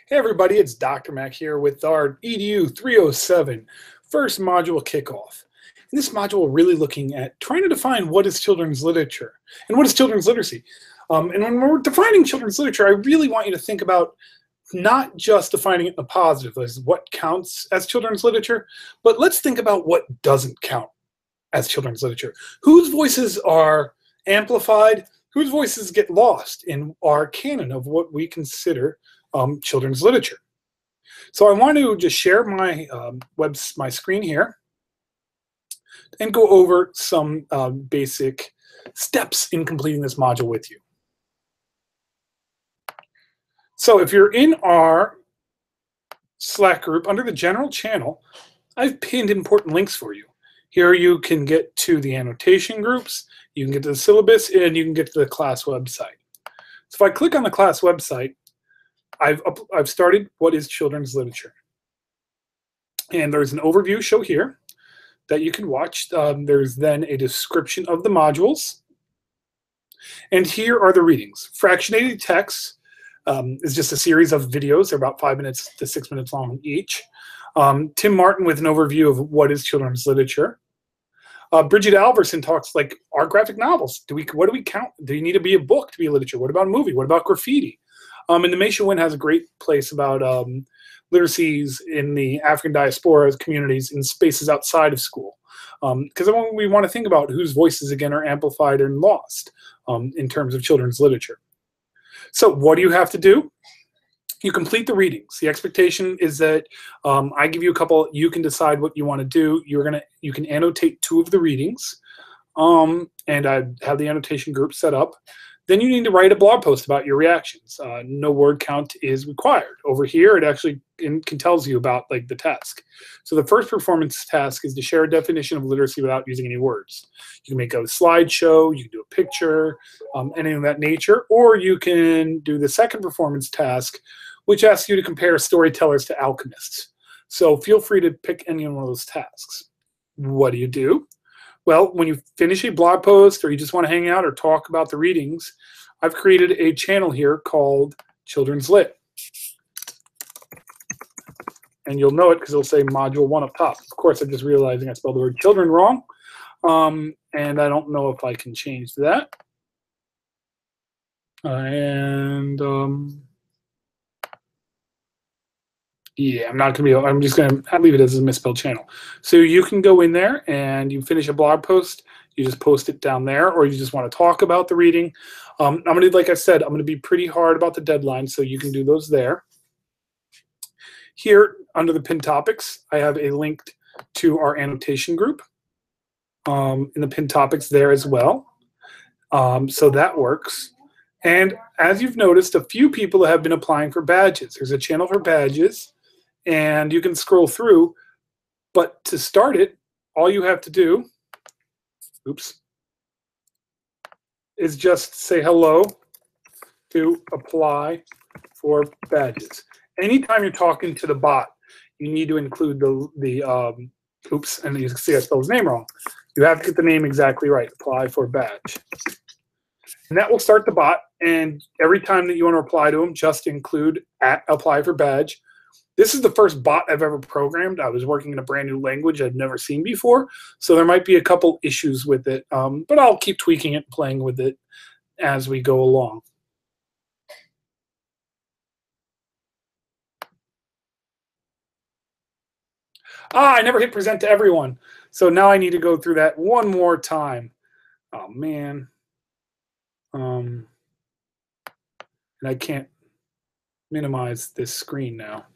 Hey everybody, it's Dr. Mac here with our EDU 307 first module kickoff. In this module, we're really looking at trying to define what is children's literature and what is children's literacy. And when we're defining children's literature, I really want you to think about not just defining it in the positive, as what counts as children's literature, but let's think about what doesn't count as children's literature. Whose voices are amplified? Whose voices get lost in our canon of what we consider children's literature? So I want to just share my my screen here and go over some basic steps in completing this module with you. So if you're in our Slack group under the general channel, I've pinned important links for you. Here you can get to the annotation groups, you can get to the syllabus, and you can get to the class website. So if I click on the class website, I've started what is children's literature. And there's an overview show here that you can watch. There's then a description of the modules. And here are the readings. Fractionated text is just a series of videos. They're about 5 minutes to 6 minutes long each. Tim Martin with an overview of what is children's literature. Bridget Alverson talks like our graphic novels. What do we count? Do you need to be a book to be literature? What about a movie? What about graffiti? And the Meisha Win has a great place about literacies in the African diaspora communities in spaces outside of school. Because we want to think about whose voices, again, are amplified and lost in terms of children's literature. So what do you have to do? You complete the readings. The expectation is that I give you a couple. You can decide what you want to do. You can annotate 2 of the readings, and I have the annotation group set up. Then you need to write a blog post about your reactions. No word count is required. Over here, it actually can tells you about like the task. So the first performance task is to share a definition of literacy without using any words. You can make a slideshow, you can do a picture, anything of that nature, or you can do the second performance task, which asks you to compare storytellers to alchemists. So feel free to pick any one of those tasks. What do? Well, when you finish a blog post or you just want to hang out or talk about the readings, I've created a channel here called Children's Lit. And you'll know it because it'll say Module 1 up top. Of course, I'm just realizing I spelled the word children wrong. And I don't know if I can change that. Yeah, I'm not going to be able, I'm just going to leave it as a misspelled channel. So you can go in there and you finish a blog post, you just post it down there, or you just want to talk about the reading. I'm going to, like I said, I'm going to be pretty hard about the deadline, so you can do those there. Here, under the pinned topics, I have a link to our annotation group in the pinned topics there as well. So that works. And as you've noticed, a few people have been applying for badges. There's a channel for badges. And you can scroll through, but to start it, all you have to do, is just say hello to apply for badges. Anytime you're talking to the bot, you need to include and you can see I spelled his name wrong. You have to get the name exactly right, apply for badge. And that will start the bot, and every time that you want to reply to him, just include @apply for badge. This is the first bot I've ever programmed. I was working in a brand new language I've never seen before, so there might be a couple issues with it, but I'll keep tweaking it and playing with it as we go along. I never hit present to everyone, so now I need to go through that one more time. Oh, man. And I can't minimize this screen now.